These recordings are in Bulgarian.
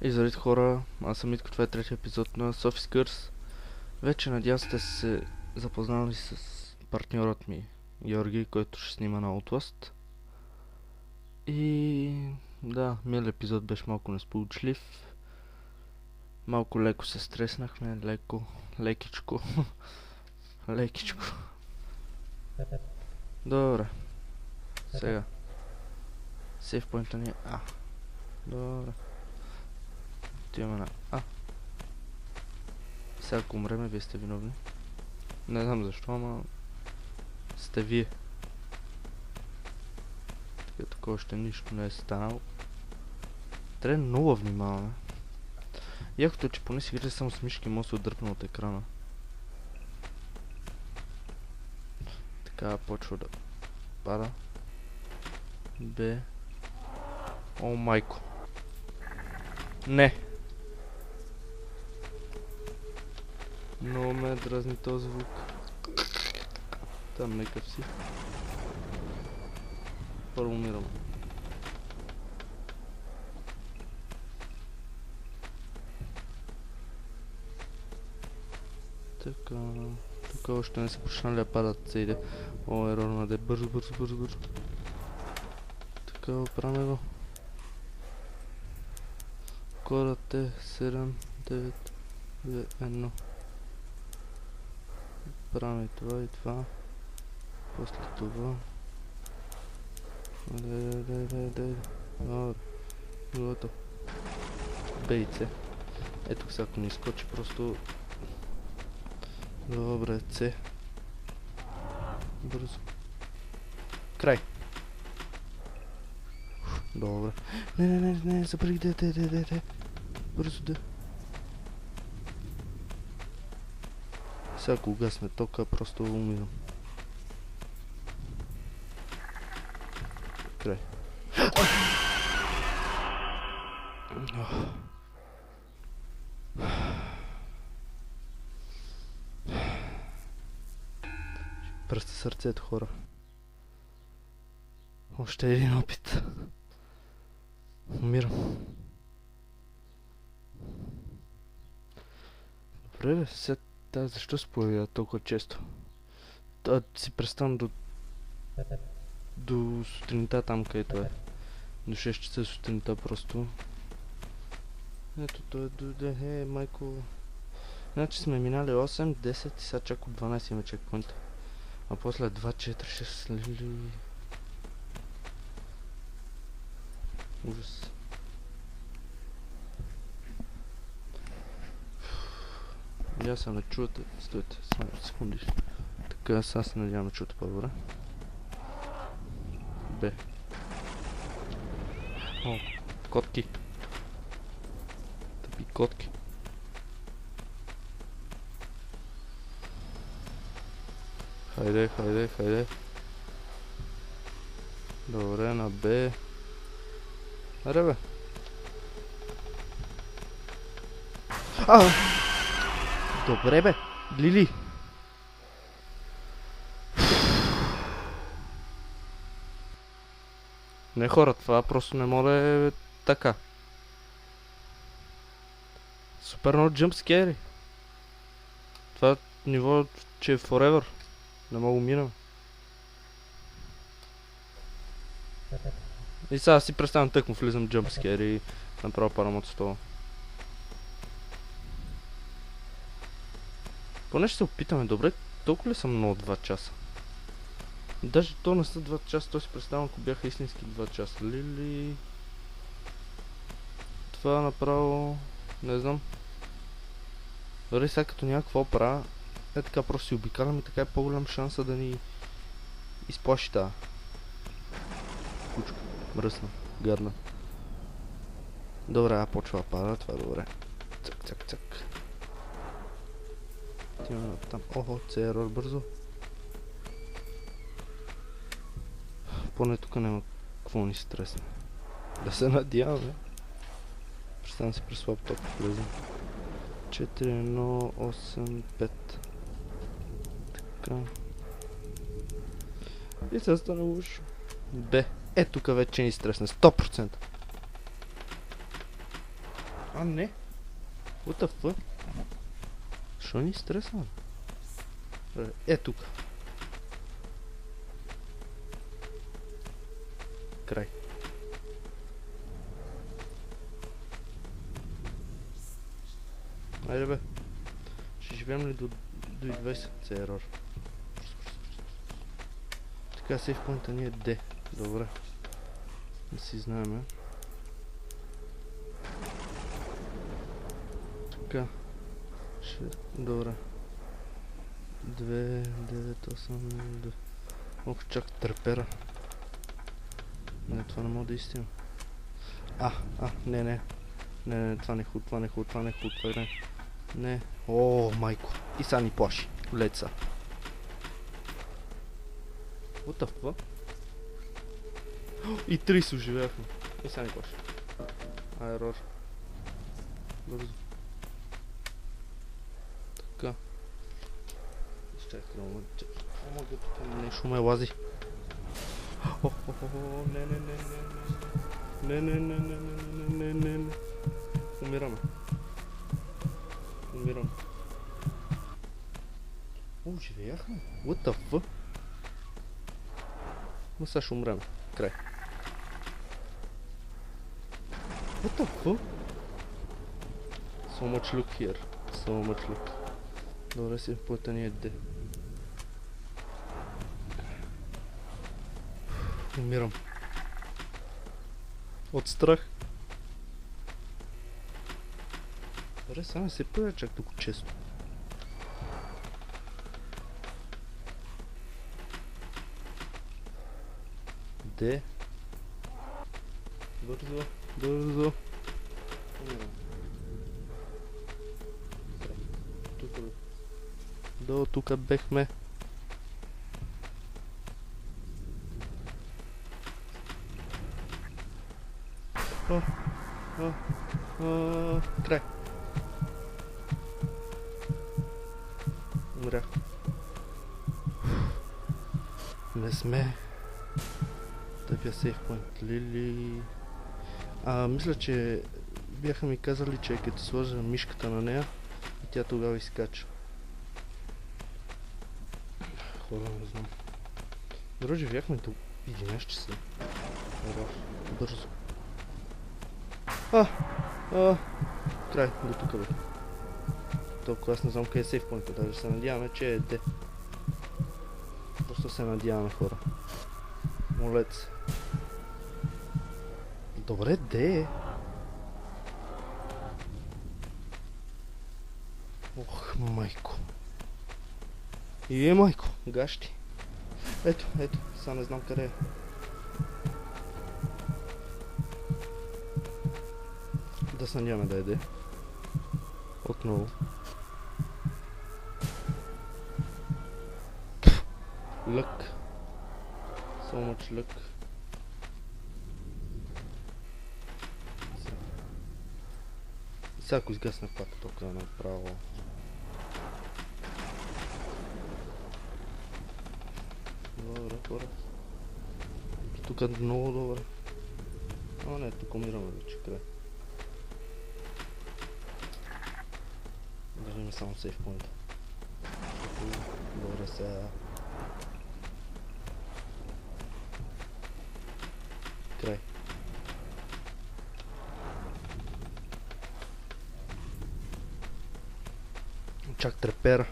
И заради хора, аз съм Митко, това е третия епизод на Sophie's Curse. Вече надявам сте се запознали с партньорът ми Георги, който ще снима на Outlast. И да, миналият епизод беше малко несполучлив. Малко леко се стреснахме, лекичко. Лекичко. Добре. Сега. Сейф поинта ни е А. Добре. Отиваме на А. Сега ако умреме, вие сте виновни. Не знам защо, ама сте вие. Тук още нищо не е станало. Трябва много внимаваме. Якото е, че поне си играе само с мишки, може да се отдръпна от екрана. Така почва да пада. Б. О, майко. Не! Много ме дразни този звук. Там некъв си. Първо умирам. Така... Тук още не са почнали да падат цели. О, ерор на Д. Бързо. Така, оправяме го. Кодът е 7, 9, 2, 1. Правим това и това. После това. Добре. Готово. Б и С. Ето сега ако не изкочи, просто... Добре, С. Бързо. Край. Добре. Не, забравих Д. Бързо Д. Сега ако угасне тока, просто умирам. Край. Пръсте сърцето, хора. Още един опит. Умирам. Добре, бе, сега защо се появява толкова често? Си представям до сутринта там, където е. До 6 часа сутринта просто. Ето той дойде, майко. Значи сме минали 8, 10 и сега чак от 12 има чекпоинта. А после 2, 4, 6 лили. Ужас. Я се не чувате. Стойте, само секунди. Така, сега се надявам да чуете по-добре. Б. О, котки. Тъпи котки. Хайде. Добре, на Б. Аре бе. Добре бе. Лили. Не хора, това просто не мога да е така. Супер много джъмпскери. Това ниво, че е forever. Не мога минам. И сега си представям тъкмо влизам джъмпскер и направо падам от стола. Поне ще се опитаме, добре, толкова ли съм много 2 часа? Даже то не са 2 часа, то си представям ако бяха истински 2 часа. Лили... Това направо... Не знам. Дори сега като някаква опера, е така просто си обикалям и така е по-голям шанса да ни изплаши тази кучка. Мръсна, гадна. Добре, почва да пада, това е добре. Цък. Отиваме там. Охо, ерор бързо. Поне тук няма какво ни стресне. Да се надяваме. Представям си през лаптоп влезем. 4, 1, 8, 5. Така. И сега стане лошо. Б. Тук вече ни стресне. 100%. А, не. What the fuck? Що ни стресва? Тук. Край. Айде бе. Ще живеем ли до 20? Це е ерор. Така сейф поинта ни е D. Добре. Да си знаем. Така. Добре. 2, 9, 8, 2. Ох, чак търпера. Не, това не мога да истина. Не, това не е худ, това не е. Не. О, майко. И са ни плаши. Леца. What the fuck? И 3 се оживяхме. И са ни плаши. Ерор. Бързо. Така. Чакай, ама тук нещо ме лази. Не. Умираме. О, живеяхме. What the fuck? Но сега ще умреме. Край. What the fuck? So much luck here. Добре си, пътя ни е D. Умирам. От страх. Добре, сега не се появя чак тук често. D. Бързо. До тук бехме. Край. Умрях. Не сме. Тъпя сейф поинт. Лили. Мисля, че бяха ми казали, че като сложа мишката на нея и тя тогава изкача. Хора, не знам. Добре, живяхме до 11 часа. Бързо. Край, до тук бе. Толкова аз не знам къде е сейф поинта, даже се надяваме, че е D. Просто се надяваме, хора. Молец. Добре, D. Ох, майко. Майко, гащи. Ето, сега не знам къде е. Да се надяваме да е D. Отново. Luck. So much luck. Сега ако изгасне пак тока направо. Добре, хора. Тук е много добре. Не, тук умираме вече, край. Държим само сейф поинта. Добре, сега. Край. Чак трепера.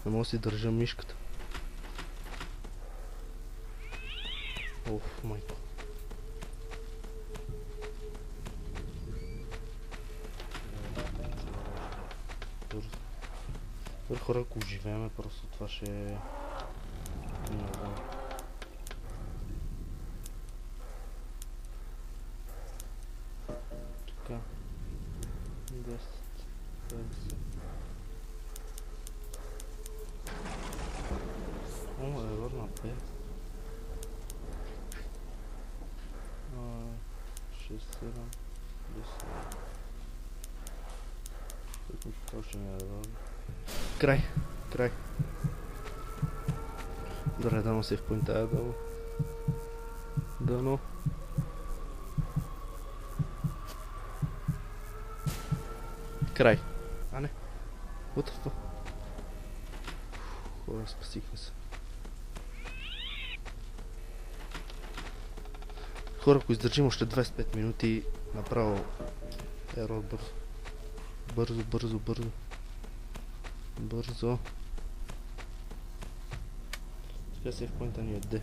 Не мога да си държа мишката. Оф, майко. Добре, хора, ако живееме, просто това ще е... Не знам. Така. 10, 20. Ерор на P. 6, 7, 10. Точно е ерор. Край. Добре, дано сейф поинта, дано. Край. А не. What the fuck? Хора, спасихме се. Хора, ако издържим още 25 минути, направо ерор бързо. Бързо, бързо, бързо. Бързо. Сега сейф поинта ни е D.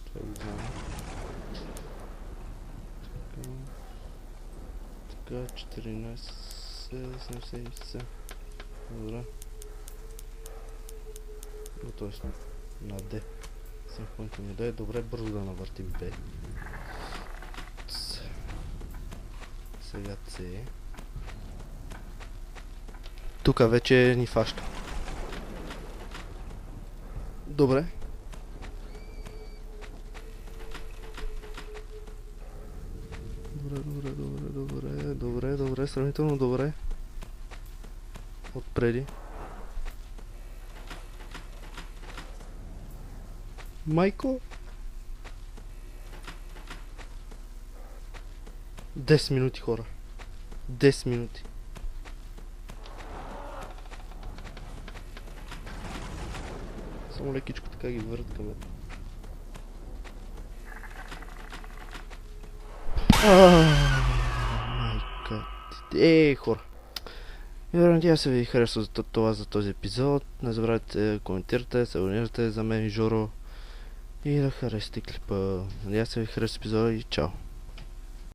Това го знам. Така, 14.77. Добре. Но т.е. на D. Сейф поинта ни е добре, бързо да навъртим B. Сега C. Тука вече ни фаща. Добре. Добре, сравнително добре. Отпреди. Майко! 10 минути, хора. 10 минути. Само лекичко така ги върват към мен. Майка. Хора. Надявам се ви харесва това за този епизод. Не забравяйте да коментирате, се абонирате за мен и Жоро. И да харесате клипа. Надявам се ви харесва епизода и чао.